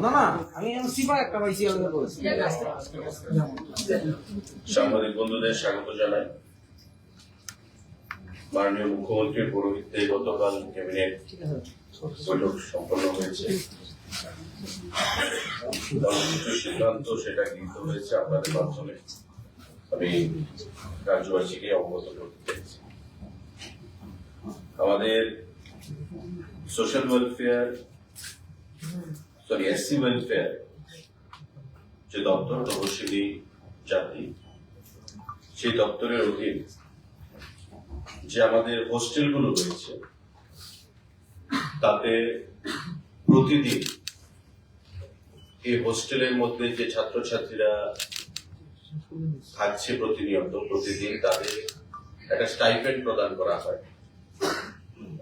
না না আমি সিফা একটা পাইছি সাংবাদিক বন্ধুদের স্বাগত জানাই। মাননীয় মুখ্যমন্ত্রীর পৌরোহিত্যে গতকাল ক্যাবিনেট বৈঠক সম্পন্ন হয়েছে। কিছু সিদ্ধান্ত সেটা গৃহীত হয়েছে আপনাদের মাধ্যমে আমি রাজ্যবাসীকে অবগত করতে চাইছি। আমাদের সোশ্যাল ওয়েলফেয়ার এসসি ওয়েলফেয়ার যে দপ্তর তপশিলি জাতি, সেই দপ্তরের অধীন যে আমাদের হোস্টেলগুলো রয়েছে তাতে প্রতিদিন এই হোস্টেলের মধ্যে যে ছাত্রছাত্রীরা থাকছে প্রতিদিন তাদের একটা স্টাইপেন্ড প্রদান করা হয়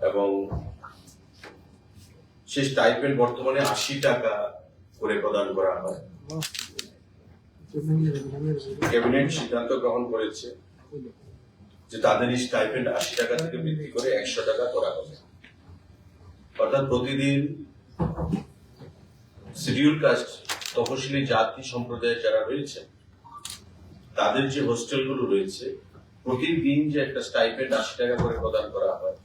এবং সেই স্টাইপেন্ড বর্তমানে 80 টাকা করে প্রদান করা হয়। ক্যাবিনেট সিদ্ধান্ত গ্রহণ করেছে যে তাদের এই স্টাইপেন্ড 80 টাকা থেকে বৃদ্ধি করে 100 টাকা করা হবে। অর্থাৎ প্রতিদিন শিডিউল কাস্ট তপশিলি জাতি সম্প্রদায়ের যারা রয়েছে তাদের যে হোস্টেলগুলো রয়েছে প্রতিদিন যে একটা স্টাইপেন্ড 80 টাকা করে প্রদান করা হয়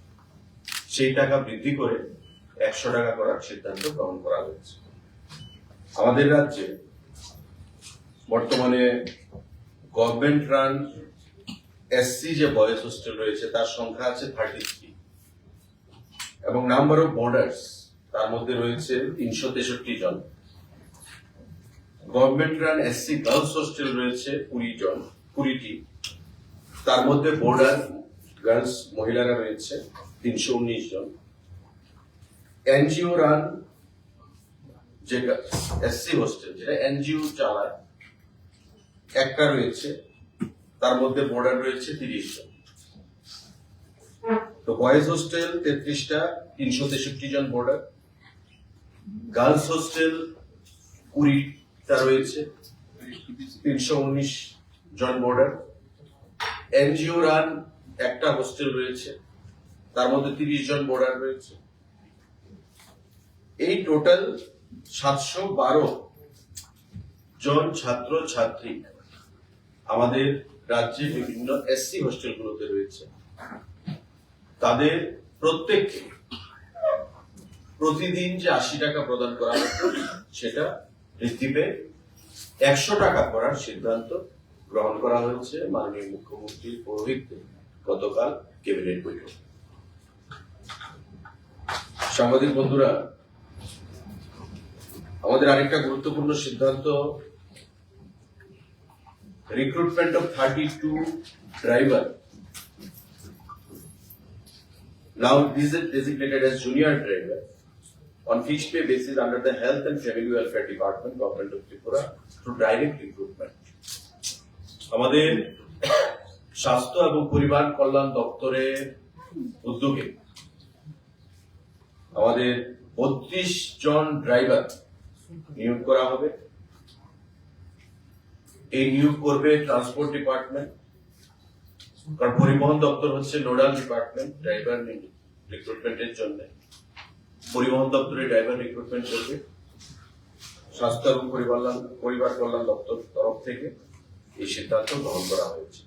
সেই টাকা বৃদ্ধি করে 100 টাকা করার সিদ্ধান্ত গ্রহণ করা হয়েছে। আমাদের রাজ্যে বর্তমানে গভর্নমেন্ট রান এসসি যে বয়েজ হোস্টেল রয়েছে তার সংখ্যা আছে 33 এবং নাম্বার অফ বোর্ডার্স তার মধ্যে রয়েছে 363 জন। Government run SC girls hostel রয়েছে 20টি, তার মধ্যে বোর্ডার গার্লস মহিলারা রয়েছে 319 জন। এনজিও রান যে এসসি হোস্টেল যেটা এনজিও চালায় একটা রয়েছে, তার মধ্যে বোর্ডার রয়েছে 30 জন। তো বয়েজ হোস্টেল 33টা, 363 জন বোর্ডার। গার্লস হোস্টেল 20টা রয়েছে, 319 জন বোর্ডার। এনজিও রান একটা হোস্টেল রয়েছে, তার মধ্যে 30 জন বোর্ডার রয়েছে। এই টোটাল 712 জন ছাত্র ছাত্রী আমাদের রাজ্যে বিভিন্ন এসসি হোস্টেলগুলোতে রয়েছে। তাদের প্রত্যেককে প্রতিদিন যে 80 টাকা প্রদান করা হতো সেটা বৃদ্ধি পেয়ে 100 টাকা করার সিদ্ধান্ত গ্রহণ করা হয়েছে মাননীয় মুখ্যমন্ত্রীর পৌরোহিত্যে গতকাল ক্যাবিনেট বৈঠক। সাংবাদিক বন্ধুরা, আমাদের আরেকটা গুরুত্বপূর্ণ সিদ্ধান্ত, recruitment of 32 driver. Now these are designated as junior driver on fixed pay basis under the Health and Family Welfare Department, Government of Tripura, through direct recruitment. আমাদের স্বাস্থ্য এবং পরিবার কল্যাণ দপ্তরের উদ্যোগে আমাদের 32 জন ড্রাইভার নিয়োগ করা হবে। এই নিয়োগ করবে ট্রান্সপোর্ট ডিপার্টমেন্ট, কারণ পরিবহন দপ্তর হচ্ছে নোডাল ডিপার্টমেন্ট ড্রাইভার রিক্রুটমেন্টের জন্য। পরিবহন দপ্তরে ড্রাইভার রিক্রুটমেন্ট করবে। স্বাস্থ্য এবং পরিবার কল্যাণ দপ্তর তরফ থেকে এই সিদ্ধান্ত গ্রহণ করা হয়েছে।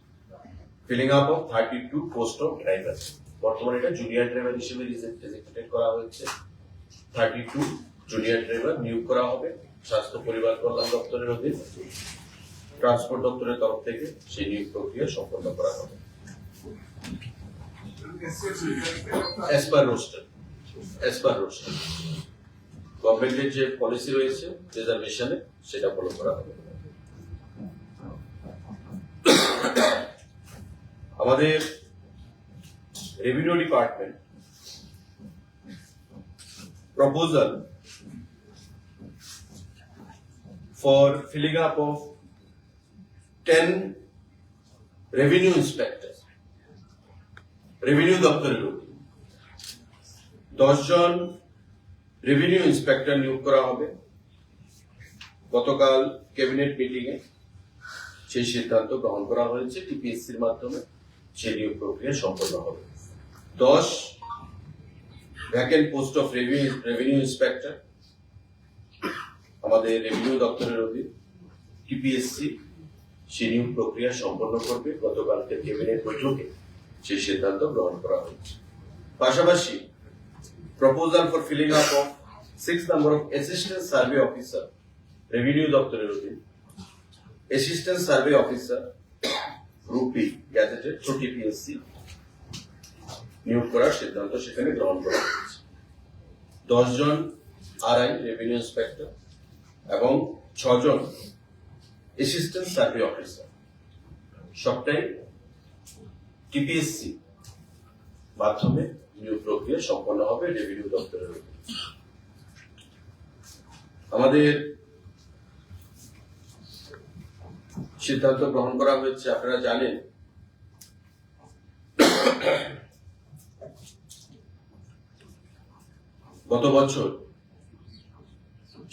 Filling up of 32 post of driver, বর্তমানে এটা জুনিয়র ড্রাইভার হিসেবে ডেজিগনেটেড করা হয়েছে। 32 জুনিয়র ড্রাইভার নিয়োগ করা হবে স্বাস্থ্য পরিবার কল্যাণ দপ্তরের অধীন। ট্রান্সপোর্ট দপ্তরের তরফ থেকে সেই নিয়োগ প্রক্রিয়া সম্পন্ন করা হবে as per roster. গভর্নমেন্টের যে পলিসি রয়েছে রিজার্ভেশনে সেটা ফলো করা হবে। আমাদের revenue department proposal for filling up of 10 revenue inspectors, revenue দপ্তরের 10 জন রেভিনিউ ইন্সপেক্টর নিয়োগ করা হবে। গতকাল ক্যাবিনেট মিটিং এ সেই সিদ্ধান্ত গ্রহণ করা হয়েছে। টিপিএসসির মাধ্যমে সেই নিয়োগ প্রক্রিয়া সম্পন্ন হবে। 10 vacant post of revenue inspector আমাদের রেভিনিউ দপ্তরের অধীন টিপিএসসি সেই নিয়োগ প্রক্রিয়া সম্পন্ন করবে। গতকালকে ক্যাবিনেট বৈঠকে সেই সিদ্ধান্ত গ্রহণ করা হয়েছে। পাশাপাশি proposal for filling up of 6 number of assistant survey officer revenue দপ্তরের অধীন অ্যাসিস্ট্যান্ট সার্ভে অফিসার রূপী গ্যাজেটেড থ্রু টিপিএসসি নিয়োগ করার সিদ্ধান্ত সেখানে গ্রহণ করা হয়েছে। 10 জন আরআই রেভিনিউ ইন্সপেক্টর এবং 6 জন অ্যাসিস্ট্যান্ট সার্ভে অফিসার সবটাই টিপিএসসি মাধ্যমে নিয়োগ প্রক্রিয়া সম্পন্ন হবে রেভিনিউ দপ্তরের অধীনে। আমাদের সিদ্ধান্ত গ্রহণ করা হয়েছে, আপনারা জানেন গত বছর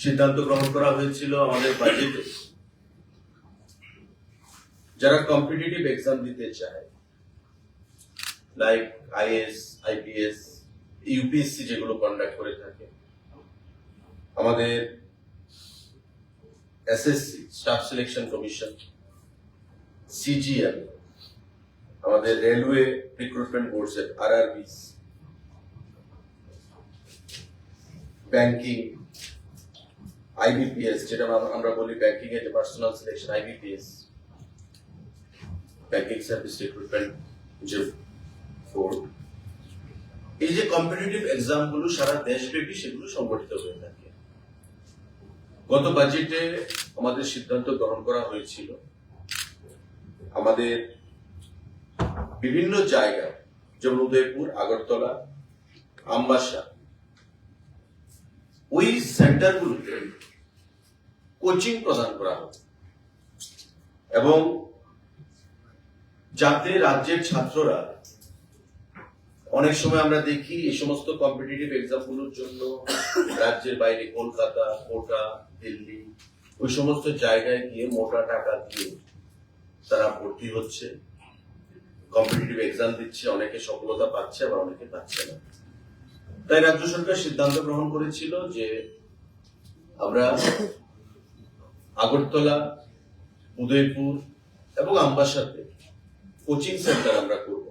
সিদ্ধান্ত গ্রহণ করা হয়েছিল আমাদের বাজেটে যারা কম্পিটিটিভ এক্সাম দিতে চায়, লাইক আইএএস, আইপিএস, ইউপিএসসি যেগুলো কন্ডাক্ট করে থাকে, আমাদের SSC staff selection commission, CGL, আমাদের রেলওয়ে রিক্রুটমেন্ট বোর্ডসের আরআরবিস, ব্যাংকিং, আইবিপিএস যেটা আমরা বলি ব্যাংকিং এর personal selection, IBPS, banking service recruitment যে বোর্ড, এই যে কম্পিটিটিভ এক্সাম গুলো সারা দেশব্যাপী সেগুলো সংগঠিত হয়ে থাকে। গত বাজেটে আমাদের সিদ্ধান্ত গ্রহণ করা হয়েছিল আমাদের বিভিন্ন জায়গায়, যেমন উদয়পুর, আগরতলা, আমবাসা, ওই সেন্টারগুলোতে কোচিং প্রদান করা হবে এবং যাতে রাজ্যের ছাত্ররা, অনেক সময় আমরা দেখি এই সমস্ত কম্পিটিটিভ এক্সাম গুলোর জন্য রাজ্যের বাইরে কলকাতা, কোটা, দিল্লি, ওই সমস্ত জায়গায় গিয়ে মোটা টাকা দিয়ে তারা ভর্তি হচ্ছে, কম্পিটিটিভ এক্সাম দিচ্ছে, অনেকে সফলতা পাচ্ছে আবার অনেকে পাচ্ছে না। তাই রাজ্য সরকার সিদ্ধান্ত গ্রহণ করেছিল যে আমরা আগরতলা, উদয়পুর এবং আমবাসাতে কোচিং সেন্টার আমরা করব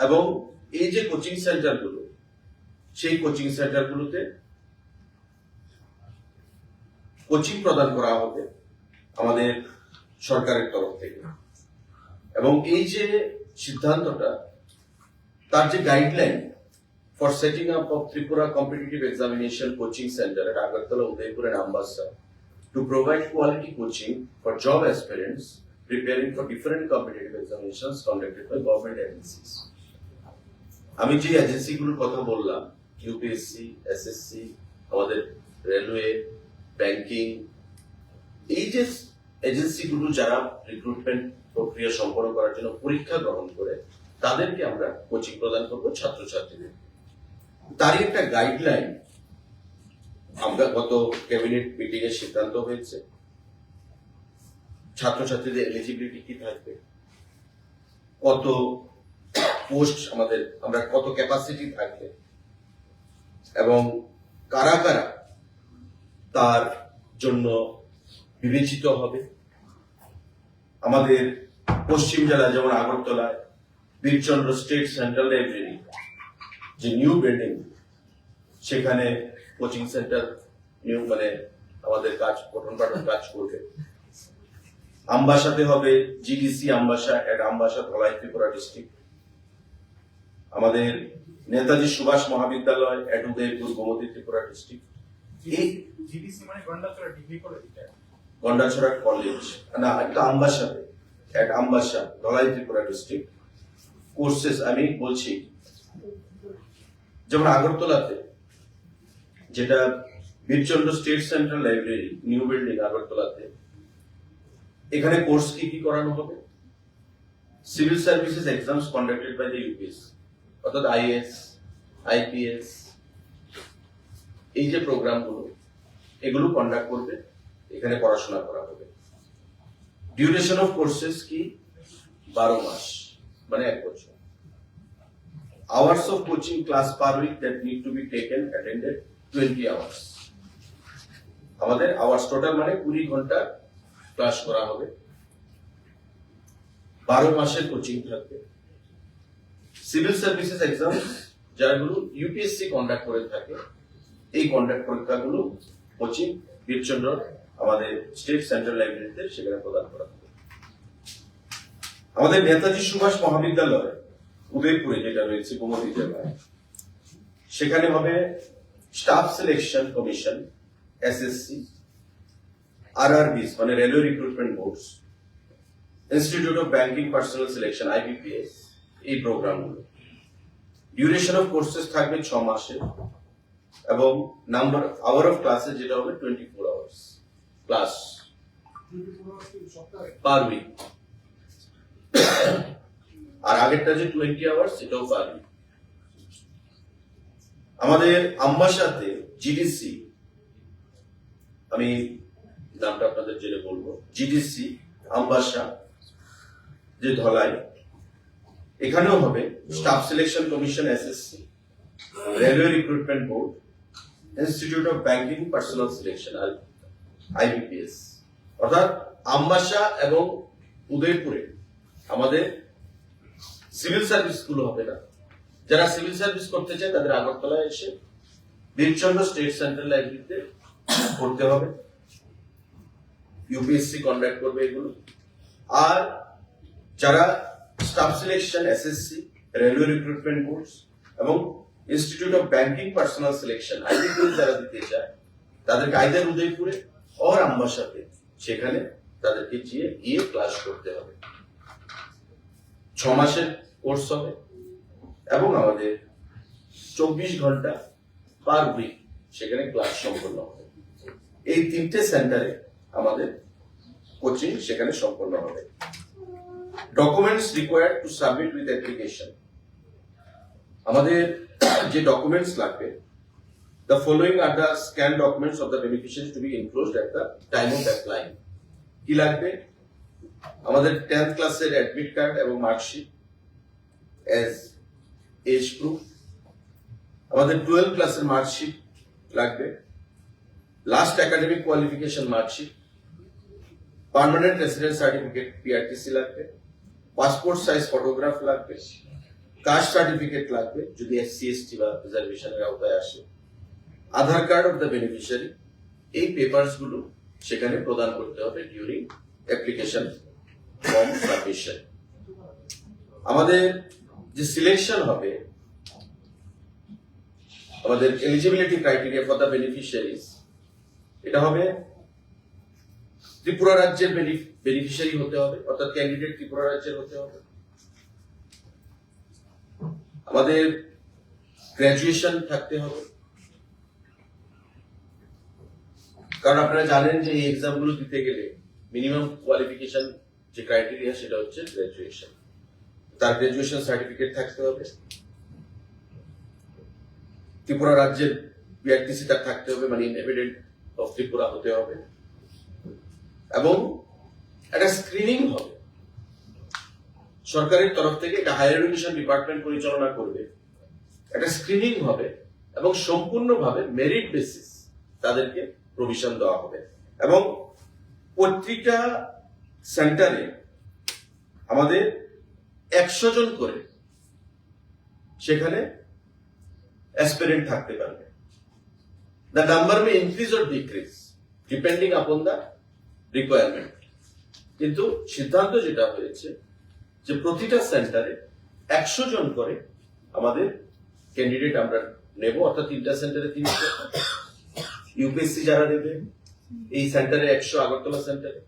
এবং এই যে কোচিং সেন্টারগুলো, সেই কোচিং সেন্টারগুলোতে কোচিং প্রদান করা হবে আমাদের সরকারের তরফ থেকে। এবং এই যে সিদ্ধান্তটা, তার যে guideline for setting up of Tripura competitive examination coaching centre at Agartala, Udaipur and Ambassa to provide quality coaching for job aspirants preparing for different competitive examinations conducted by government agencies. আমি যে এজেন্সিগুলোর কথা বললাম, ইউপিএসসি, এসএসসি, আমাদের railway, banking, এই যে এজেন্সিগুলো যারা recruitment প্রক্রিয়া সম্পন্ন করার জন্য পরীক্ষা গ্রহণ করে, তাদেরকে আমরা কোচিং প্রদান করব ছাত্রছাত্রীদের। তারই একটা গাইডলাইন আমরা গত ক্যাবিনেট মিটিং এ সিদ্ধান্ত হয়েছে। ছাত্রছাত্রীদের এলিজিবিলিটি কি থাকবে, কত পোস্ট আমরা কত ক্যাপাসিটি থাকবে এবং কারা কারা তার জন্য বিবেচিত হবে। আমাদের পশ্চিম জেলা যেমন আগরতলায় বীরচন্দ্র স্টেট সেন্ট্রাল লাইব্রেরি যে নিউ বিল্ডিং, সেখানে কোচিং সেন্টার নিউ আমাদের কাজ পঠন পাঠন কাজ করবে। আমবাসাতে হবে GDC Ambassa at Ambassa, Dhalai, Tripura district. আমাদের Netaji Subhash Mahavidyalaya at Udaipur, Gomati, Tripura district. GDC মানে Gandacherra degree college, Gandacherra college না, একটা আমবাসাতে at Ambassa, Dhalai, Tripura district. Courses আমি বলছি, যেমন আগরতলাতে যেটা Birchandra state central library new building আগরতলাতে, এখানে কোর্স কি কি করানো হবে? Civil services exams conducted by the UPS, অর্থাৎ আইএএস, আইপিএস, এই যে প্রোগ্রামগুলো এগুলো কন্ডাক্ট করবে, এখানে পড়াশোনা করা হবে। ডিউরেশন অফ কোর্সেস কি? 12 মাস, মানে 1 বছর। hours of coaching class per week that need to be taken attended 20 hours. আমাদের আওয়ার্স টোটাল মানে 20 ঘন্টা ক্লাস করা হবে, 12 মাসের কোচিং থাকবে। সিভিল সার্ভিসেস এক্সাম যাগুলো ইউপিএসসি কন্ডাক্ট করে থাকে, এই কন্ডাক্ট পরীক্ষাগুলো কোচিং বীরচন্দ্র আমাদের স্টেট সেন্ট্রাল লাইব্রেরিতে সেখানে প্রদান করা হবে। আমাদের নেতাজি সুভাষ মহাবিদ্যালয় উদয়পুরে যেটা রয়েছে গোমতী জেলায়, সেখানে হবে staff selection commission SSC, RRBs মানে railway recruitment boards, institute of banking personnel selection IBPS, এই প্রোগ্রামগুলো। ডিউরেশন অফ কোর্সেস থাকবে 6 মাসের এবং নাম্বার আওয়ার অফ ক্লাসেস যেটা হবে 24 আওয়ার্স ক্লাস পার উইক। আর আগেরটা যে 20 আওয়ার্স সেটাও পার উইক। আমাদের আমবাসাতে জিডিসি, আমি নামটা আপনাদের জেনে বলবো, জিডিসি আমবাসা যে ধলাই, এখানেও হবে staff selection commission SSC, railway recruitment board, institute of banking personnel selection আর আইবিপিএস। অর্থাৎ আমবাসা এবং উদয়পুরে আমাদের সিভিল সার্ভিস গুলো হবে না। যারা সিভিল সার্ভিস করতে চায় তাদের আগরতলায় এসে বীরচন্দ্র স্টেট সেন্ট্রাল লাইব্রেরিতে পড়তে হবে, ইউপিএসসি কন্ডাক্ট করবে এগুলো। আর যারা staff selection SSC, railway recruitment boards এবং institute of banking personnel selection IBPS যারা দিতে চায় তাদেরকে আইদার উদয়পুরে অর আমবাসাতে সেখানে তাদেরকে গিয়ে ক্লাস করতে হবে। 6 মাসের কোর্স হবে এবং আমাদের 24 ঘন্টা পার উইক সেখানে ক্লাস সম্পন্ন হবে। এই 3টে সেন্টারে আমাদের কোচিং সেখানে সম্পন্ন হবে। Documents required to submit with application, আমাদের যে ডকুমেন্টস লাগবে, the following are the scanned documents of the beneficiaries to be enclosed at the time of applying. কি লাগবে? আমাদের 10th ক্লাসের অ্যাডমিট কার্ড এবং মার্কশিট এজ এজ প্রুফ, আমাদের 12th ক্লাসের মার্কশিট লাগবে, last academic qualification marksheet, permanent residence certificate PRTC লাগবে, passport size photograph লাগবে, কাস্ট সার্টিফিকেট লাগবে যদি এসসি এসটি বা রিজার্ভেশনের আওতায় আসে, আধার কার্ড অফ দ্য বেনিফিশিয়ারি। এই পেপারস গুলো সেখানে প্রদান করতে হবে ডিউরিং অ্যাপ্লিকেশন ফর্ম সাবমিশন। আমাদের যে সিলেকশন হবে, আমাদের eligibility criteria for the beneficiaries, এটা হবে ত্রিপুরা রাজ্যের বেনিফিশিয়ারি হতে হবে, অর্থাৎ ক্যান্ডিডেট ত্রিপুরা রাজ্যের হতে হবে। আমাদের গ্রাজুয়েশন থাকতে হবে, কারণ আপনারা জানেন যে এই এক্সাম গুলো দিতে গেলে মিনিমাম কোয়ালিফিকেশন যে ক্রাইটেরিয়া সেটা হচ্ছে গ্রাজুয়েশন। তার গ্রাজুয়েশন সার্টিফিকেট থাকতে হবে, ত্রিপুরা রাজ্যের বিআরটিসি তার থাকতে হবে, মানে ইনহেবিটেন্ট অফ ত্রিপুরা হতে হবে, এবং একটা স্ক্রিনিং হবে সরকারের তরফ থেকে, এটা হায়ার এডুকেশন ডিপার্টমেন্ট পরিচালনা করবে। একটা স্ক্রিনিং হবে এবং সম্পূর্ণভাবে মেরিট বেসিস তাদেরকে প্রভিশন দেওয়া হবে। এবং প্রত্যেকটা সেন্টারে আমাদের 100 জন করে সেখানে অ্যাসপিরেন্ট থাকতে পারবে। The number may increase or decrease depending upon the requirement. কিন্তু সিদ্ধান্ত যেটা হয়েছে যে প্রতিটা সেন্টারে 100 জন করে আমাদের ক্যান্ডিডেট আমরা নেব, অর্থাৎ 3টা সেন্টারে 300, ইউপিএসসি যারা দেবে এই সেন্টারে 100 আগরতলা সেন্টারে,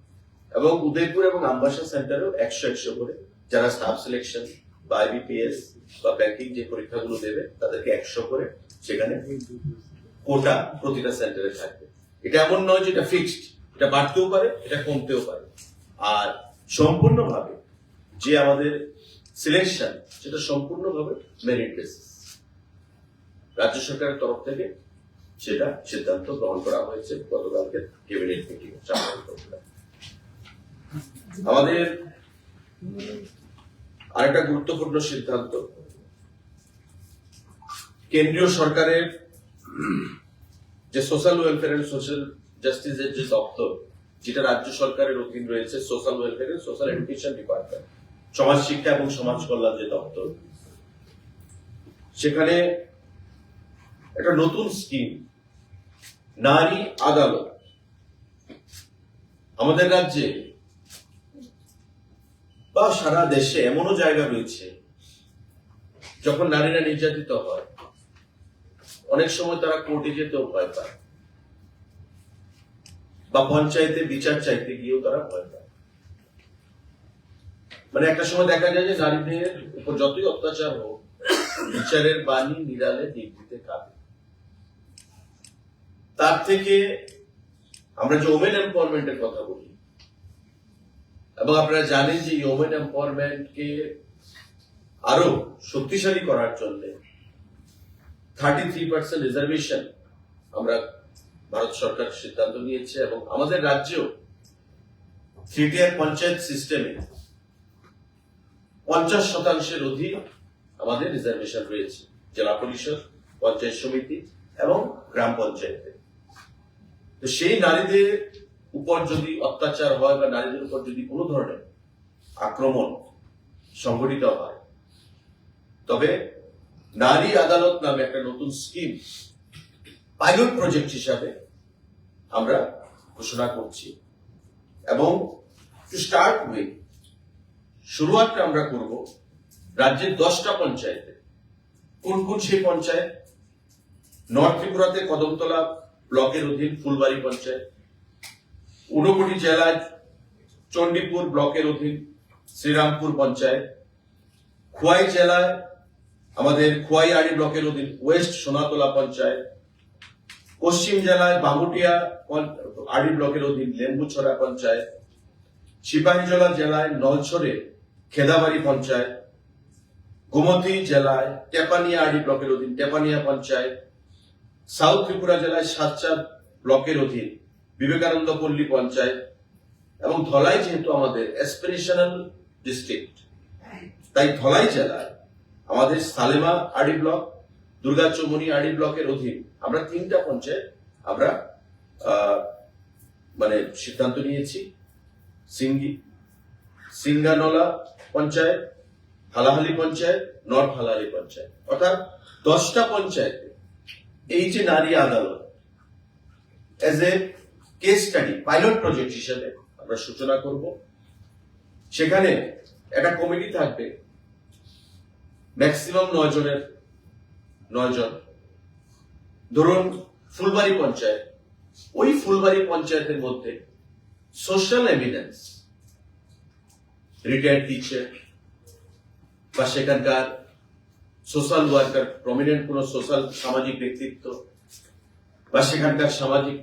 এবং উদয়পুর এবং আমবাসা সেন্টারেও 100 করে যারা স্টাফ সিলেকশন বা আইবিপিএস বা ব্যাংকিং যে পরীক্ষাগুলো দেবে তাদেরকে 100 করে সেখানে কোটা প্রতিটা সেন্টারে থাকবে। এটা এমন নয় যে এটা ফিক্সড, এটা বাড়তেও পারে, এটা কমতেও পারে। আর সম্পূর্ণভাবে যে আমাদের সিলেকশন সেটা সম্পূর্ণভাবে মেরিট বেসিস। রাজ্য সরকারের তরফ থেকে সেটা সিদ্ধান্ত গ্রহণ করা হয়েছে গতকালকে ক্যাবিনেট মিটিং। আমাদের আরেকটা গুরুত্বপূর্ণ সিদ্ধান্ত, কেন্দ্রীয় সরকারের যে সোশ্যাল ওয়েলফেয়ার এন্ড সোশ্যাল জাস্টিসের যে দপ্তর, যেটা রাজ্য সরকারের অধীন রয়েছে, social welfare and social education department, সমাজ শিক্ষা এবং সমাজ কল্যাণ যে দপ্তর, সেখানে একটা নতুন স্কিম নারী আদালত। আমাদের রাজ্যে বা সারা দেশে এমনও জায়গা রয়েছে যখন নারীরা নির্যাতিত হয়, অনেক সময় তারা কোর্টে যেতেও ভয় পায় বা পঞ্চায়েতে বিচার চাইতে গিয়েও তারা ভয় পায়। মানে একটা সময় দেখা যায় যে নারীদের উপর যতই অত্যাচার হোক, বিচারের বাণী নিরালে নিভৃতে কাঁদে। তার থেকে আমরা যে ওমেন এম্পাওয়ারমেন্টের কথা বলি, এবং আপনারা জানেন যে ওমেন এম্পাওয়ারমেন্টকে আরো শক্তিশালী করার জন্য 33% রিজার্ভেশন আমরা ভারত সরকার সিদ্ধান্ত নিয়েছে, এবং আমাদের রাজ্যেও 3-tier পঞ্চায়েত সিস্টেমে 50% অধিক আমাদের রিজার্ভেশন রয়েছে, জেলা পরিষদ, পঞ্চায়েত সমিতি এবং গ্রাম পঞ্চায়েতে। তো সেই নারীদের উপর যদি অত্যাচার হয় বা নারীদের উপর যদি কোনো ধরনের আক্রমণ সংঘটিত হয়, তবে নারী আদালত নামে একটা নতুন স্কিম পাইলট প্রজেক্ট হিসাবে আমরা ঘোষণা করছি। এবং টু স্টার্ট উইথ, শুরুয়াতটা আমরা করব রাজ্যের 10টা পঞ্চায়েতে। কোন কোন সেই পঞ্চায়েত? নর্থ ত্রিপুরাতে কদমতলা ব্লকের অধীন ফুলবাড়ি পঞ্চায়েত, ঊনকোটি জেলায় চণ্ডীপুর ব্লকের অধীন শ্রীরামপুর পঞ্চায়েত, খোয়াই জেলায় আমাদের খোয়াইআড়ি ব্লকের অধীন ওয়েস্ট সোনাতলা পঞ্চায়েত, পশ্চিম জেলায় বামুটিয়া আড়ি ব্লকের অধীন লেম্বুছড়া পঞ্চায়েত, সিপাহীজলা জেলায় নলছড়ে খেদাবাড়ি পঞ্চায়েত, গোমতী জেলায় টেপানিয়া আড়ি ব্লকের অধীন টেপানিয়া পঞ্চায়েত, সাউথ ত্রিপুরা জেলায় সাতচাঁদ ব্লকের অধীন বিবেকানন্দ পল্লী পঞ্চায়েত, এবং ধলাই যেহেতু আমাদের অ্যাসপিরেশনাল ডিস্ট্রিক্ট, তাই ধলাই জেলায় আমাদের সালেমা আড়ি ব্লক, দুর্গাচৌমনি আড়ি ব্লকের অধীন আমরা 3টা পঞ্চায়েত আমরা মানে সিদ্ধান্ত নিয়েছি। সিঙ্গানলা পঞ্চায়েত, হালাহালি পঞ্চায়েত, নর্থ হালাহালি পঞ্চায়েত, অর্থাৎ 10টা পঞ্চায়েতে এই যে নারী আদালত as a case study pilot project হিসেবে আমরা সূচনা করব। সেখানে একটা কমিটি থাকবে, ম্যাক্সিমাম 9 জন। ধরুন ফুলবাড়ি পঞ্চায়েত, ওই ফুলবাড়ি পঞ্চায়েতের মধ্যে সোশ্যাল এভিডেন্স, রিটায়ার্ড টিচার বা সেখানকার সোশ্যাল ওয়ার্কার, প্রমিনেন্ট কোন সোশ্যাল সামাজিক ব্যক্তিত্ব বা সেখানকার সামাজিক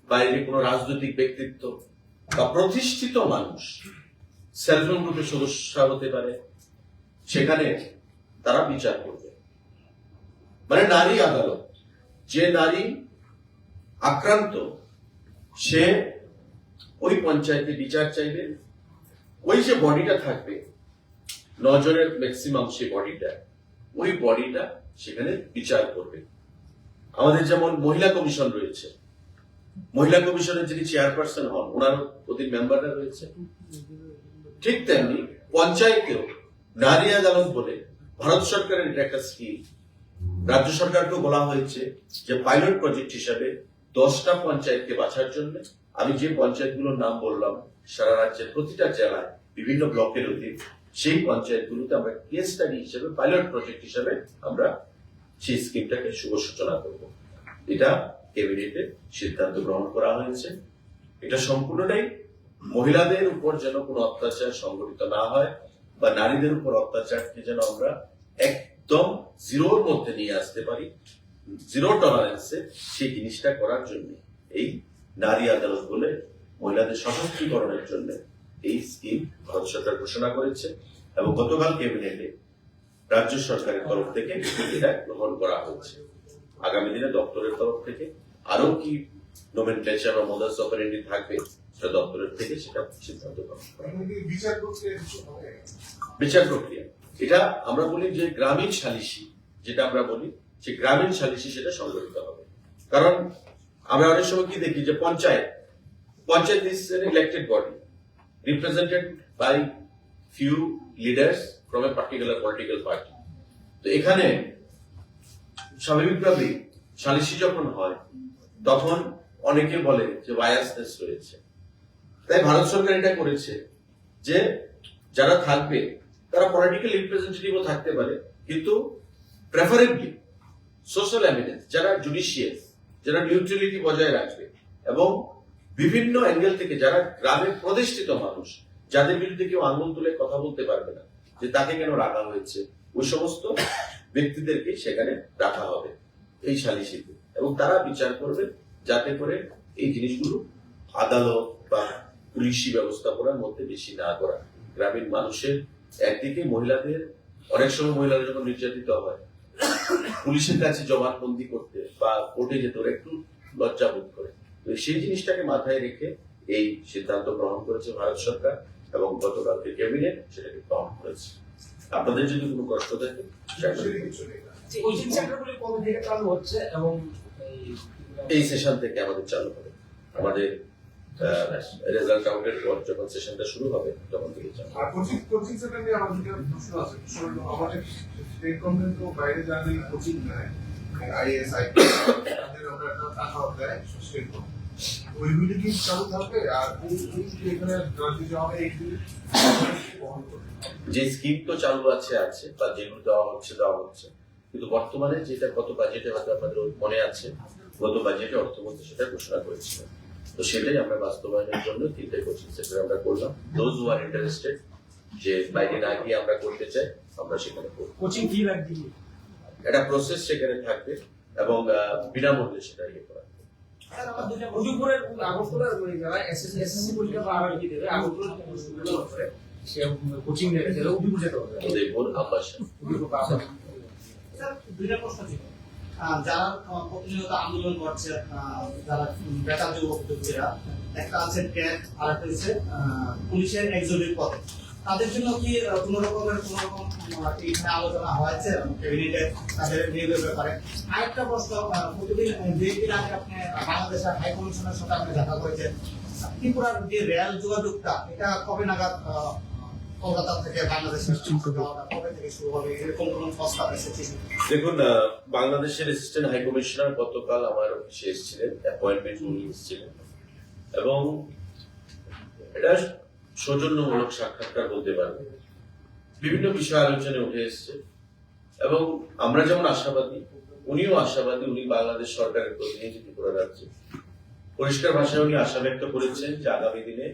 বাইরে কোন রাজনৈতিক ব্যক্তিত্ব বা প্রতিষ্ঠিত মানুষ, সেলফ হেল্প গ্রুপের সদস্য হতে পারে, সেখানে তারা বিচার করবে। মানে নারী আদালত, যে নারী আক্রান্ত সে ওই পঞ্চায়েতে বিচার চাইবে, ওই যে বডিটা থাকবে 9 জনের ম্যাক্সিমাম, সে বডিটা সেখানে বিচার করবে। আমাদের যেমন মহিলা কমিশন রয়েছে, মহিলা কমিশনের যিনি চেয়ারপারসন হন ওনার অধীন মেম্বাররা রয়েছে, ঠিক তেমনি পঞ্চায়েতেও নারী আদালত বলে ভারত সরকারের এটা একটা স্কিম। রাজ্য সরকারকেও বলা হয়েছে যে পাইলট প্রজেক্ট হিসাবে 10টা পঞ্চায়েতকে বাছার জন্য। আমি যে পঞ্চায়েতগুলোর নাম বললাম সারা রাজ্যের প্রতিটা জেলায় বিভিন্ন ব্লকের অধীন, সেই পঞ্চায়েতগুলোতে আমরা কেস স্টাডি হিসেবে পাইলট প্রজেক্ট হিসেবে আমরা সেই স্কিমটাকে শুভ সূচনা করব। এটা ক্যাবিনেটে সিদ্ধান্ত গ্রহণ করা হয়েছে। এটা সম্পূর্ণটাই মহিলাদের উপর যেন কোনো অত্যাচার সংঘটিত না হয় বা নারীদের উপর অত্যাচারকে যেন আমরা একদম জিরোর মধ্যে নিয়ে আসতে পারি, জিরো টলারেন্সে, সেই জিনিসটা করার জন্য এই নারী আদালত বলে মহিলাদের সশক্তিকরণের জন্য এই স্কিম ভারত সরকার ঘোষণা করেছে। এবং গতকাল ক্যাবিনেটে রাজ্য সরকারের তরফ থেকে এটা গ্রহণ করা হয়েছে। আগামী দিনে দপ্তরের তরফ থেকে আরো কি নোমেনক্লেচার বা মোডাস অপারেন্ডি থাকবে, সেটা দপ্তরের থেকে সেটা সিদ্ধান্ত গ্রহণ করা হবে। বিচার প্রক্রিয়া এটা আমরা বলি যে গ্রামীণ সালিসি, যেটা আমরা বলি সে গ্রামীণ সালিসি সেটা সংগঠিত হবে। কারণ আমরা অনেক সময় কি দেখি যে panchayat is an elected body represented by few leaders from a particular political party। তো এখানে স্বাভাবিকভাবেই সালিসি যখন হয় তখন অনেকে বলে যে বায়াসনেস রয়েছে। তাই ভারত সরকার এটা করেছে যে যারা থাকবে তারা পলিটিক্যাল রিপ্রেজেন্টেটিভও থাকতে পারে, কিন্তু প্রেফারেবলি সোশ্যাল এভিডেন্স, যারা জুডিশিয়াল, যারা নিউট্রালিটি বজায় রাখবে এবং বিভিন্ন অ্যাঙ্গেল থেকে যারা গ্রামের প্রতিষ্ঠিত মানুষ, যাদের বিরুদ্ধে কেউ আঙুল তুলে কথা বলতে পারবে না যে তাকে কেন রাখা হয়েছে, ওই সমস্ত ব্যক্তিদেরকে সেখানে রাখা হবে এই সালিসিতে, এবং তারা বিচার করবে যাতে করে এই জিনিসগুলো আদালত বা পুলিশি ব্যবস্থাপনার মধ্যে বেশি না করা। গ্রামীণ মানুষের একদিকে মহিলাদের, অনেক সময় মহিলারা যখন নির্যাতিত হয় পুলিশের কাছে জবানবন্দি করতে বা কোর্টে যেতে ওরা একটু লজ্জা বোধ করে। তো সেই জিনিসটাকে মাথায় রেখে এই সিদ্ধান্ত গ্রহণ করেছে ভারত সরকার এবং গতকালকে ক্যাবিনেট সেটাকে গ্রহণ করেছে। আপনাদের যদি কোনো কষ্ট থাকে কোচিং সেন্টারগুলি কবে থেকে চালু হচ্ছে এবং এই সেশন থেকে আমাদের চালু হবে। আমাদের রেজাল্ট আউটের পর যখন সেশনটা শুরু হবে তখন থেকে চালু হবে। আর কোচিং সেন্টার নিয়ে আমাদের একটা প্রশ্ন আছে। আমাদের স্টেট গভর্নমেন্ট তো বাইরে যাদের কোচিং নেয় আইএস আইপিএস তাদের আমরা একটা টাকা দেয় স্টেট গভর্নমেন্ট, ওইগুলি কি চালু থাকবে? আর এখানে রাজ্যে যাওয়া হয় এইগুলি বহন করবে? যে স্কিম তো চালু আছে বা যেগুলো দেওয়া হচ্ছে, কিন্তু বর্তমানে যেটা গত বাজেটে হয়তো আপনাদের মনে আছে, গত বাজেটে অর্থমন্ত্রী সেটা ঘোষণা করেছিলেন। তো সেটাই আমরা বাস্তবায়নের জন্য 3টে কোচিং সেন্টার আমরা করলাম। দোজ হু আর ইন্টারেস্টেড, যে বাইরে না গিয়ে আমরা করতে চাই, আমরা সেখানে করব। কোচিং ফি লাগবে? একটা প্রসেস সেখানে থাকবে এবং বিনামূল্যে সেটা ইয়ে করা হবে। স্যার আমার দুটো উদয়পুরের আগরতলার যারা এসএসসি পরীক্ষা বা আবার কি দেবে আগরতলার স্টুডেন্ট করে সে কোচিং নেবে, তাহলে উদয়পুর যেতে হবে। উদয়পুর আবাসন। স্যার দুইটা প্রশ্ন ছিল। যারা প্রতিনিয়ত আন্দোলন করছে, যারা বেকার যুবক-যুবতীরা, একটা আছে ট্যাগ আর একটা হচ্ছে পুলিশের এক্সিকিউটিভ পদে, তাদের জন্য কি কোনো রকম এখানে আলোচনা হয়েছে ক্যাবিনেটে তাদের নিয়োগের ব্যাপারে? আরেকটা প্রশ্ন, প্রতিদিন 2 দিন আগে আপনি বাংলাদেশের হাই কমিশনের সাথে আপনি দেখা করেছেন, ত্রিপুরার যে রেল যোগাযোগটা এটা কবে নাগাদ কলকাতা থেকে বাংলাদেশের কবে থেকে শুরু হবে, এরকম কোন প্রস্তাব এসেছে? দেখুন, বাংলাদেশের অ্যাসিস্ট্যান্ট হাই কমিশনার গতকাল আমার অফিসে এসেছিলেন, অ্যাপয়েন্টমেন্ট নিয়ে এসেছিলেন, এবং এটা সৌজন্যমূলক সাক্ষাৎকার বলতে পারবে। বিভিন্ন বিষয় আলোচনায় উঠে এসছে এবং আমরা যেমন আশাবাদী, উনিও আশাবাদী। উনি বাংলাদেশ সরকারের প্রতিনিধি ত্রিপুরা রাজ্যে, পরিষ্কার ভাষায় উনি আশা ব্যক্ত করেছেন যে আগামী দিনে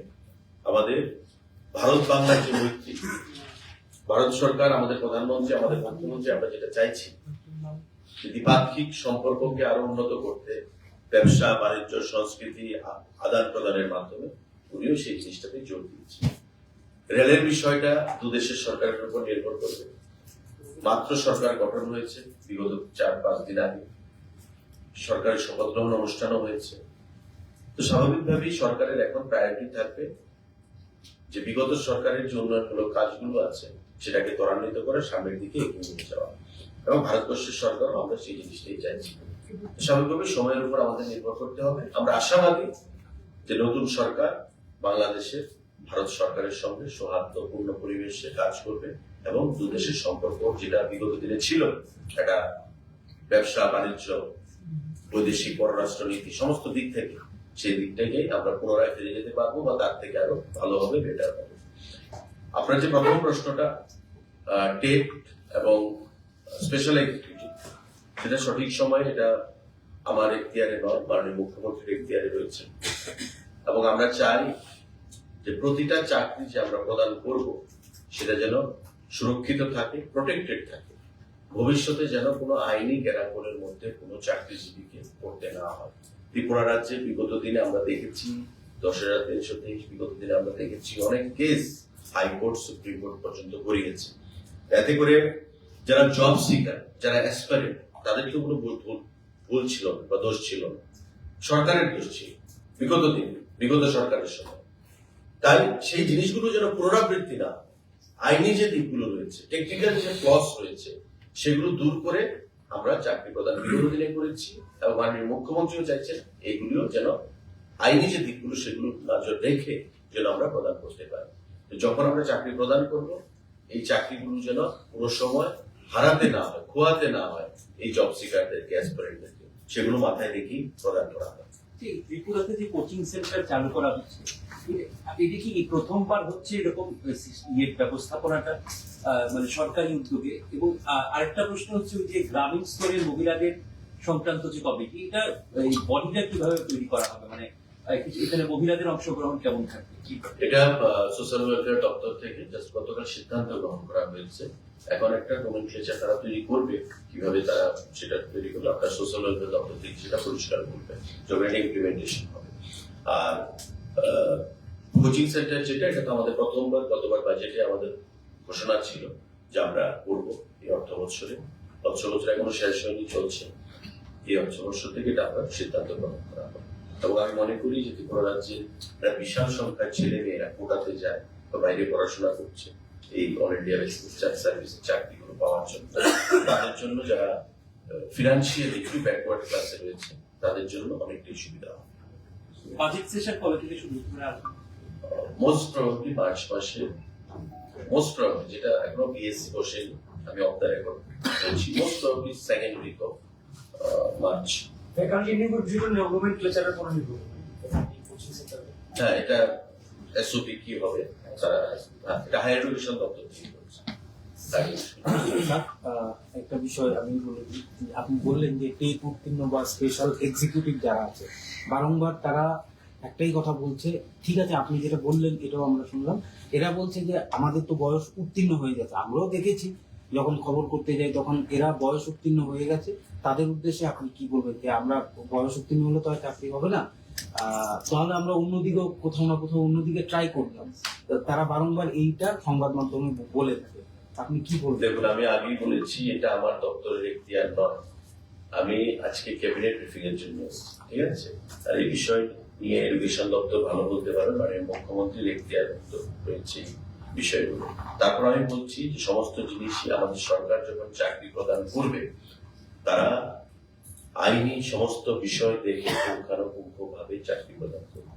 আমাদের ভারত বাংলার যে মৈত্রী, ভারত সরকার, আমাদের প্রধানমন্ত্রী, আমাদের মুখ্যমন্ত্রী, আমরা যেটা চাইছি যে দ্বিপাক্ষিক সম্পর্ককে আরো উন্নত করতে, ব্যবসা বাণিজ্য সংস্কৃতি আদান প্রদানের মাধ্যমে, উনিও সেই জিনিসটাতে জোর দিয়েছেন। রেলের বিষয়টা দুদেশের সরকারের উপর নির্ভর করবে। মাত্র সরকার গঠন হয়েছে, বিগত 4-5 দিন আগে সরকারের শপথ গ্রহণ অনুষ্ঠানও হয়েছে। তো স্বাভাবিকভাবেই সরকারের এখন প্রায়োরিটি থাকবে যে বিগত সরকারের যে উন্নয়নমূলক কাজগুলো আছে সেটাকে ত্বরান্বিত করে সামনের দিকে এগিয়ে নিয়ে যাওয়া, এবং ভারতবর্ষের সরকারও আমরা সেই জিনিসটাই চাইছি। স্বাভাবিকভাবে সময়ের উপর আমাদের নির্ভর করতে হবে। আমরা আশাবাদী যে নতুন সরকার বাংলাদেশের ভারত সরকারের সঙ্গে সৌহার্দ্যপূর্ণ পরিবেশে কাজ করবে এবং দুদেশের সম্পর্ক যেটা বিগত দিনে ছিল, একটা ব্যবসা বাণিজ্য, বৈদেশিক পররাষ্ট্র নীতি, সমস্ত দিক থেকে সেই দিকটাকে আমরা পুনরায় ফিরে যেতে পারবো বা তার থেকে আরো ভালো হবে, বেটার হবে। আপনার যে প্রথম প্রশ্নটা টেট এবং স্পেশাল এক্সিকিউটিভ, সেটা সঠিক সময় এটা আমার এখতিয়ারে নয়, মাননীয় মুখ্যমন্ত্রীর এখতিয়ারে রয়েছে, এবং আমরা চাই যে প্রতিটা চাকরি যে আমরা প্রদান করব সেটা যেন সুরক্ষিত থাকে, প্রোটেক্টেড থাকে, ভবিষ্যতে যেন কোনো আইনি গ্যারাকলের মধ্যে কোনো চাকরিজীবীকে পড়তে না হয়। ত্রিপুরা রাজ্যে বিগত দিনে আমরা দেখেছি 10,323, বিগত দিনে আমরা দেখেছি অনেক কেস হাইকোর্ট, সুপ্রিম কোর্ট পর্যন্ত গড়িয়েছে। এতে করে যারা জব সিকার, যারা অ্যাসপারেন্ট, তাদের তো কোনো ভুল ছিল না বা দোষ ছিল না, সরকারের দোষ ছিল বিগত দিনে, বিগত সরকারের সময়। তাই সেই জিনিসগুলো যেন পুনরাবৃত্তি না, আইনি যে দিকগুলো রয়েছে, টেকনিক্যাল যে ক্লস রয়েছে, সেগুলো দূর করে আমরা চাকরি প্রদান বিগত দিনে করেছি এবং মাননীয় মুখ্যমন্ত্রীও চাইছেন এইগুলিও যেন আইনি যে দিকগুলো সেগুলো নজর রেখে যেন আমরা প্রদান করতে পারি। তো যখন আমরা চাকরি প্রদান করব, এই চাকরিগুলো যেন কোনো সময় হারাতে না হয়, খোয়াতে না হয় এই জব সিকারদেরকে, অ্যাসপিরেন্টদেরকে, সেগুলো মাথায় রেখেই প্রদান করা হয়। ত্রিপুরাতে যে কোচিং সেন্টার চালু করা হচ্ছে, এটা কি প্রথমবার হচ্ছে এরকম ব্যবস্থাপনাটা মানে সরকারি উদ্যোগে? এবং আরেকটা প্রশ্ন হচ্ছে ওই যে গ্রামীণ স্তরের মহিলাদের সংক্রান্ত যে কমিটি, এটা এই বডিটা কিভাবে তৈরি করা হবে, মানে এখানে মহিলাদের অংশগ্রহণ কেমন থাকবে? এটা সোশ্যাল ওয়েলফেয়ার দপ্তর থেকে জাস্ট গতকাল সিদ্ধান্ত গ্রহণ করা হয়েছে। এখন একটা নোমেনক্লেচার তারা তৈরি করবে, কিভাবে তারা সেটা তৈরি করবে আপনার সোশ্যাল ওয়েলফেয়ার দপ্তর থেকে সেটা পরিষ্কার করবে, যখন এটা ইমপ্লিমেন্টেশন হবে। আর কোচিং সেন্টার যেটা, এটা তো আমাদের প্রথমবার, গতবার বাজেটে আমাদের ঘোষণা ছিল যে আমরা করবো এই অর্থ বছরে এখনো শেষ হয়নি, চলছে। এই অর্থ বছর থেকে এটা আমরা সিদ্ধান্ত গ্রহণ করা হবে। এবং আমি মনে করি যে ত্রিপুরা রাজ্যের একটা বিশাল সংখ্যার ছেলে মেয়েরা কোটাতে যায় বা বাইরে পড়াশোনা করছে এই অল ইন্ডিয়া বেসিস সার্ভিসের চাকরিগুলো পাওয়ার জন্য, তাদের জন্য যারা ফিনান্সিয়ালি একটু ব্যাকওয়ার্ড ক্লাসে রয়েছে তাদের জন্য অনেকটাই সুবিধা হবে। বাজেট সেশন কবে থেকে শুরু হবে? মোস্ট প্রবাবলি মার্চ মাসে, মোস্ট প্রবাবলি, যেটা এখনো বিএসসি বসেনি, আমি অফ দ্য রেকর্ড বলছি, most probably second week of March. Faculty নিয়োগের নোমেনক্লেচারের পর নিব কোচিং সেন্টারে। হ্যাঁ, এটা এসওপি কি হবে তারা, এটা হায়ার এডুকেশন দপ্তর থেকে করছে। একটা বিষয় আমি বলে দিই, আপনি বললেন যে টেট উত্তীর্ণ বা স্পেশাল এক্সিকিউটিভ যারা আছে বারংবার তারা একটাই কথা বলছে, ঠিক আছে আপনি যেটা বললেন এটাও আমরা শুনলাম, এরা বলছে যে আমাদের তো বয়স উত্তীর্ণ হয়ে গেছে। আমরাও দেখেছি যখন খবর করতে যাই তখন এরা বয়স উত্তীর্ণ হয়ে গেছে। তাদের উদ্দেশ্যে আপনি কি বলবেন যে আমরা বয়স উত্তীর্ণ হলে তো আর চাকরি হবে না, তাহলে আমরা অন্যদিকেও কোথাও না কোথাও অন্যদিকে ট্রাই করলাম। তারা বারংবার এইটা সংবাদ মাধ্যমে বলে থাকে, আপনি কি বলবেন? দেখুন, আমি আগেই বলেছি এটা আমার দপ্তরের এখতিয়ার নয়। আমি আজকে ক্যাবিনেট ব্রিফিং এর জন্য এসেছি, ঠিক আছে? আর এই বিষয় নিয়ে এডুকেশন দপ্তর ভালো বলতে পারে, মানে মুখ্যমন্ত্রীর এখতিয়ার রয়েছে বিষয়গুলো। তারপর আমি বলছি যে সমস্ত জিনিসই আমাদের সরকার যখন চাকরি প্রদান করবে তারা আইনি সমস্ত বিষয় দেখে পুঙ্খানুপুঙ্খ ভাবে চাকরি প্রদান করবে,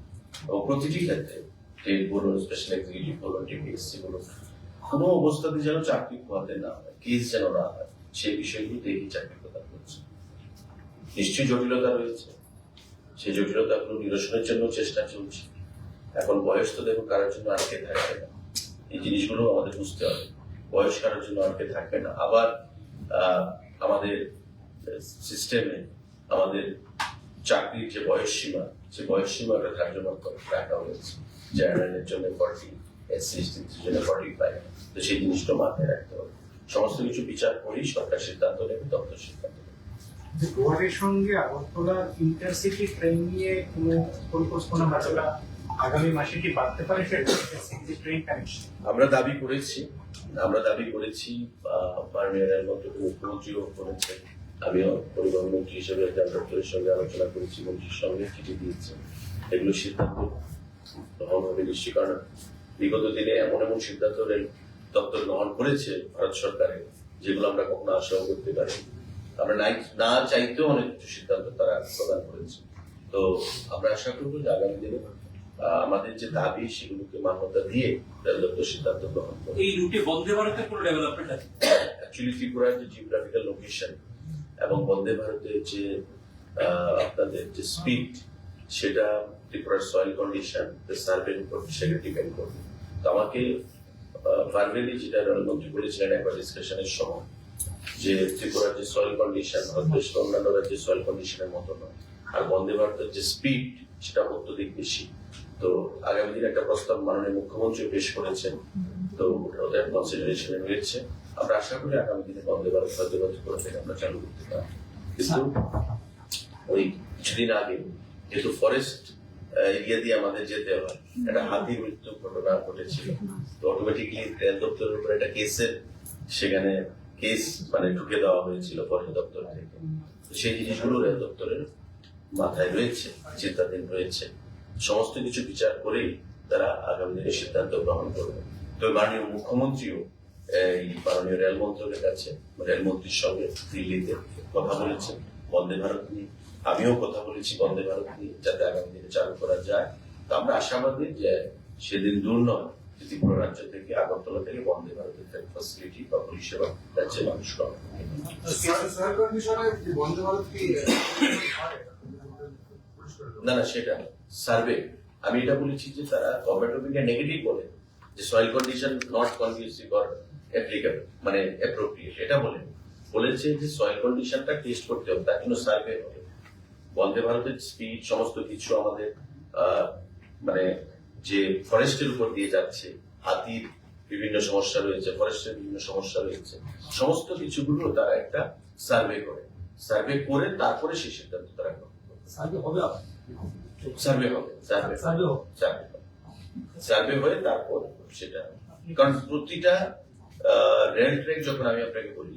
এবং প্রতিটি ক্ষেত্রে টেট বলুন, স্পেশাল এক্সিকিউটিভ বলুন, টিপিএসসি বলুন, কোনো অবস্থাতে যেন চাকরি খোয়াতে না হয়, কেস যেন না হয়, সেই বিষয়গুলো দেখে চাকরি প্রদান করছে। নিশ্চয়ই জটিলতা রয়েছে, সেই জটিলতাগুলো নিরসনের জন্য চেষ্টা চলছে। এখন বয়স তো দেখুন কারোর জন্য আটকে থাকবে না, এই জিনিসগুলো আমাদের বুঝতে হবে। বয়স কারোর জন্য আটকে থাকবে না। আবার আমাদের সিস্টেমে আমাদের চাকরির যে বয়স সীমা, সে বয়স সীমাটা কার্যকর করে রাখা হয়েছে। জেনারেলের জন্য 40, এসসি এসটির জন্য 45। তো সেই জিনিসটা মাথায় রাখতে হবে। সমস্ত কিছু বিচার করেই সরকার সিদ্ধান্ত নেবে, দপ্তর সিদ্ধান্ত নেবে। গুয়াহাটির সঙ্গে আগরতলার ইন্টারসিটি ট্রেন নিয়ে কোনো পরিকল্পনা বা আগামী মাসে কি বাড়তে পারে সেটা ট্রেন কানেকশন? আমরা দাবি করেছি মাননীয় রেলমন্ত্রী মুখ্যমন্ত্রীও করেছেন, আমিও পরিবহন মন্ত্রী হিসেবে দপ্তরের সঙ্গে আলোচনা করেছি, মন্ত্রীর সঙ্গে চিঠি দিয়েছি। এগুলো সিদ্ধান্ত গ্রহণ হবে নিশ্চয়ই, কারণ বিগত দিনে এমন এমন সিদ্ধান্ত রেল দপ্তর গ্রহণ করেছে ভারত সরকারের, যেগুলো আমরা কখনো আশাও করতে পারি। আমরা না চাইতেও অনেক কিছু সিদ্ধান্ত তারা প্রদান করেছে। তো আমরা আশা করবো যে আগামী দিনে আমাদের যে দাবি সেগুলোকে মান্যতা দিয়ে রেল দপ্তর সিদ্ধান্ত গ্রহণ করবে। এই রুটে বন্দে ভারতের কোনো ডেভেলপমেন্ট আছে? অ্যাকচুয়ালি ত্রিপুরার যে জিওগ্রাফিক্যাল লোকেশন এবং বন্দে ভারতের যে আপনাদের যে স্পিড, সেটা ত্রিপুরার সয়েল কন্ডিশন, সার্ভের উপর সেটা ডিপেন্ড করবে। তো আমাকে ভার্বেলি যেটা রেলমন্ত্রী বলেছিলেন একবার ডিসকাশনের সময়, যে ত্রিপুরার যে সয়েল কন্ডিশন ভারতবর্ষের অন্যান্য রাজ্যের সয়েল কন্ডিশনের মতো নয়, আর বন্দে ভারতের যে স্পিড সেটা অত্যধিক বেশি। তো আগামী দিনে একটা প্রস্তাব মাননীয় মুখ্যমন্ত্রী পেশ করেছেন, তো ওদের কনসিডারেশনে রয়েছে। আমরা আশা করি আগামী দিনে বন্দে ভারত করে থেকে আমরা চালু করতে পারি। কিন্তু ওই কিছুদিন আগে যেহেতু ফরেস্ট এরিয়া দিয়ে আমাদের যেতে হয়, একটা হাতির মৃত্যু ঘটনা ঘটেছিল, তো অটোমেটিকলি রেল দপ্তরের উপর একটা সেখানে কেস মানে ঢুকে দেওয়া হয়েছিল ফরেস্ট দপ্তর থেকে। তো সেই জিনিসগুলো রেল দপ্তরের মাথায় রয়েছে, চিন্তাধীন রয়েছে। সমস্ত কিছু বিচার করেই তারা আগামী দিনে সিদ্ধান্ত গ্রহণ করবে। তো মাননীয় মুখ্যমন্ত্রীও এই মাননীয় রেল মন্ত্রকের কাছে, রেলমন্ত্রীর সঙ্গে দিল্লিতে কথা বলেছেন বন্দে ভারত নিয়ে। আমিও কথা বলেছি বন্দে ভারত নিয়ে, যাতে আগামী দিনে চালু করা যায়। তো আমরা আশাবাদী যে সেদিন দূর নয় যে ত্রিপুরা রাজ্য থেকে, আগরতলা থেকে বন্দে ভারতের ফ্যাসিলিটি বা পরিষেবা রাজ্যে মানুষ পাবে। স্যার কন্ডিশনে বন্দে ভারত কি না না, সেটা সার্ভে আমি এটা বলেছি যে তারা গভর্নমেন্ট অফ ইন্ডিয়া নেগেটিভ বলে যে soil condition not conducive or applicable, মানে অ্যাপ্রোপ্রিয়েট, এটা বলেছে যে সয়েল কন্ডিশনটা টেস্ট করতে হবে, তার জন্য সার্ভে হবে। বন্দে ভারতের স্পিড সমস্ত কিছু আমাদের মানে যে ফরেস্টের উপর দিয়ে যাচ্ছে, হাতির বিভিন্ন সমস্যা রয়েছে, ফরেস্টের বিভিন্ন সমস্যা রয়েছে, সমস্ত কিছুগুলো তারা একটা সার্ভে করে তারপরে সেই সিদ্ধান্ত তারা গ্রহণ করে। সার্ভে হবে আবার সার্ভে হবে, সার্ভে হয়ে তারপর সেটা, কারণ প্রতিটা রেল ট্রেক যখন আমি আপনাকে বলি,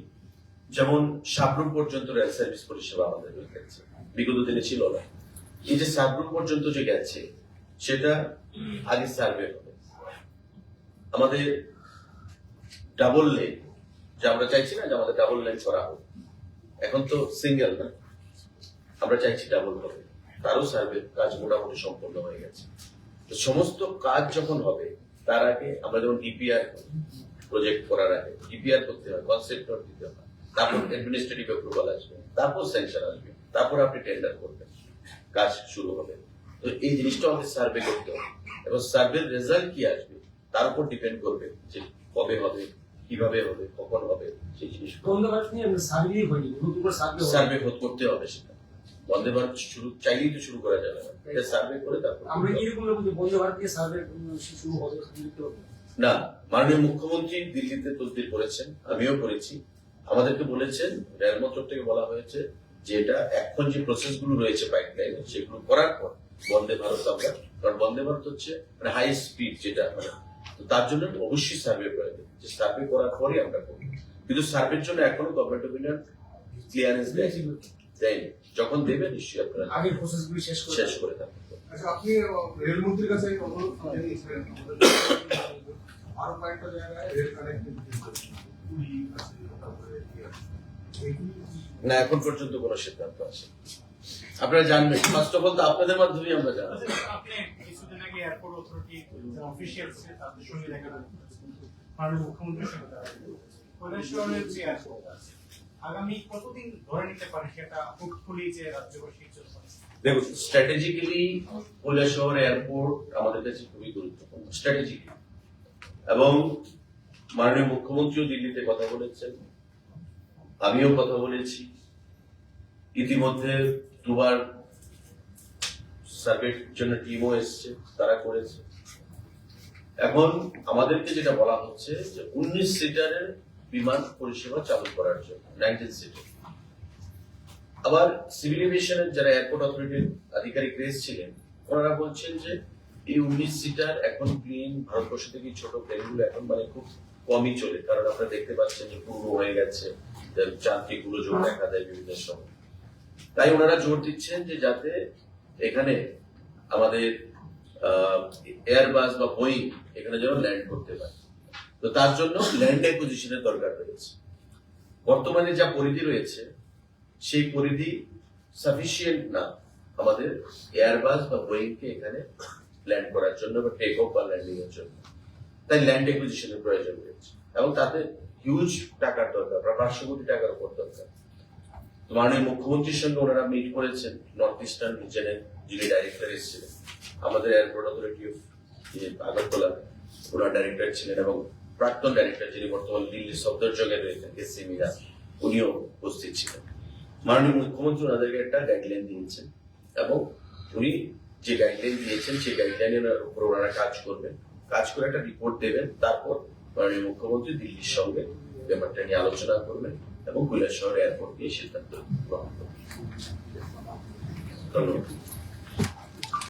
যেমন সাবরুম পর্যন্ত রেল সার্ভিস পরিষেবা আমাদের হয়ে গেছে, বিগত দিনে ছিল না। এই যে সাবরুম পর্যন্ত যে গেছে সেটা আগে সার্ভে হবে। আমাদের ডাবল লেন, যে আমরা চাইছি না যে আমাদের ডাবল লেন করা হোক, এখন তো সিঙ্গেল না, আমরা চাইছি ডাবল হবে, তারও সার্ভে কাজ মোটামুটি সম্পন্ন হয়ে গেছে। তো সমস্ত কাজ যখন হবে তার আগে আমরা যেমন ডিপিআর প্রজেক্ট করার আগে ডিপিআর করতে হয়, কনসেপ্ট নোট দিতে হয়, তারপর অ্যাডমিনিস্ট্রেটিভ অ্যাপ্রুভাল আসবে, তারপর স্যাংশন আসবে, তারপর আপনি টেন্ডার করবেন, কাজ শুরু হবে। তো এই জিনিসটা আমাদের সার্ভে করতে হবে, এবং সার্ভের রেজাল্ট কি আসবে তার উপর ডিপেন্ড করবে যে কবে হবে, কিভাবে হবে, কখন হবে, সেই জিনিস বন্দে ভারত নিয়ে সার্ভে হয়নি, নতুন করে সার্ভে করতে হবে। সেটা বন্দে ভারত শুরু চাইলেই তো শুরু করা যাবে না, সার্ভে করে তারপর আমরা কি এরকম বলবো যে বন্দে ভারত নিয়ে সার্ভে শুরু হবে? না, মাননীয় মুখ্যমন্ত্রী দিল্লিতে তদবির করেছেন, আমিও করেছি। আমাদেরকে বলেছেন, রেল মন্ত্রক থেকে বলা হয়েছে যে এটা এখন যে প্রসেস গুলো রয়েছে পাইপলাইনে, সেগুলো করার পর বন্দে ভারত আমরা, কারণ বন্দে ভারত হচ্ছে মানে হাই স্পিড যেটা, মানে তো তার জন্য অবশ্যই সার্ভে প্রয়োজন, যে সার্ভে করার পরে আমরা করব। কিন্তু সার্ভের জন্য এখনো গভর্নমেন্ট অফ ইন্ডিয়া ক্লিয়ারেন্স দেয়নি, যখন দেবে নিশ্চয়ই আপনারা আগের প্রসেসগুলো শেষ করে থাকবেন। আচ্ছা, আপনি রেলমন্ত্রীর কাছে এই অনুরোধ জানিয়েছিলেন আরো কয়েকটা জায়গায় রেল কানেক্টিভিটি না, এখন পর্যন্ত কোনো সিদ্ধান্ত আছে আপনারা জানবেন, ফার্স্ট অফ অল তো আপনাদের মাধ্যমেই আমরা জানবো। আপনি কিছুদিন আগে এয়ারপোর্ট অথরিটি অফিসিয়ালস তাদের সঙ্গে দেখা করেছেন, মাননীয় মুখ্যমন্ত্রীর সঙ্গে দেখা করেছেন। কৈলাসহরের যে এয়ারপোর্ট আছে, আগামী কতদিন ধরে নিতে পারে সেটা হোপফুলি যে রাজ্যবাসীর জন্য? দেখুন, স্ট্র্যাটেজিক্যালি কৈলাসহর এয়ারপোর্ট আমাদের কাছে খুবই গুরুত্বপূর্ণ স্ট্র্যাটেজিক্যালি, এবং মাননীয় মুখ্যমন্ত্রীও দিল্লিতে কথা বলেছেন, আমিও কথা বলেছি। ইতিমধ্যে দুবার সার্ভের জন্য টিমও এসছে, তারা করেছে। এখন আমাদেরকে যেটা বলা হচ্ছে যে 19 সিটারের বিমান পরিষেবা চালু করার জন্য 19 সিটার। আবার সিভিল এভিয়েশনের যারা এয়ারপোর্ট অথরিটির আধিকারিক ছিলেন, ওনারা বলছেন যে এই 19 সিটার এখন প্লেন ভারতবর্ষ থেকে ছোট প্লেনগুলো এখন মানে খুব কমই চলে, কারণ আপনারা দেখতে পাচ্ছেন যে পূর্ণ হয়ে গেছে, যান্ত্রিক গোলযোগ দেখা দেয় বিভিন্ন সময়। তাই ওনারা জোর দিচ্ছেন যে যাতে এখানে আমাদের এয়ারবাস বা বোয়িং এখানে যেন ল্যান্ড করতে পারে। তো তার জন্য ল্যান্ড অ্যাকুইজিশনের দরকার রয়েছে। বর্তমানে যা পরিধি রয়েছে সেই পরিধি সাফিসিয়েন্ট না আমাদের এয়ারবাস বা বোয়িং কে এখানে ল্যান্ড করার জন্য বা টেক অফ বা ল্যান্ডিং এর জন্য। তাই ল্যান্ড অ্যাকুইজিশনের প্রয়োজন রয়েছে, এবং তাতে হিউজ টাকার দরকার, প্রায় 500 কোটি টাকার উপর দরকার। তো মাননীয় মুখ্যমন্ত্রীর সঙ্গে ওনারা মিট করেছেন, নর্থ ইস্টার্ন রিজনের যিনি ডাইরেক্টর এসেছিলেন, আমাদের airport authority of Agartala owner director ছিলেন, এবং প্রাক্তন ডাইরেক্টর যিনি বর্তমান দিল্লি সফদরজঙ্গে রয়েছেন এসসি মিরা, উনিও উপস্থিত ছিলেন। মাননীয় মুখ্যমন্ত্রী ওনাদেরকে একটা গাইডলাইন দিয়েছেন, এবং উনি যে গাইডলাইন দিয়েছেন সেই গাইডলাইনের উপর ওনারা কাজ করবেন, কাজ করে একটা রিপোর্ট দেবেন। তারপর মাননীয় মুখ্যমন্ত্রী দিল্লির সঙ্গে ব্যাপারটা নিয়ে আলোচনা করবেন এবং কৈলাসহর এয়ারপোর্ট নিয়ে সিদ্ধান্ত গ্রহণ করবেন। ধন্যবাদ।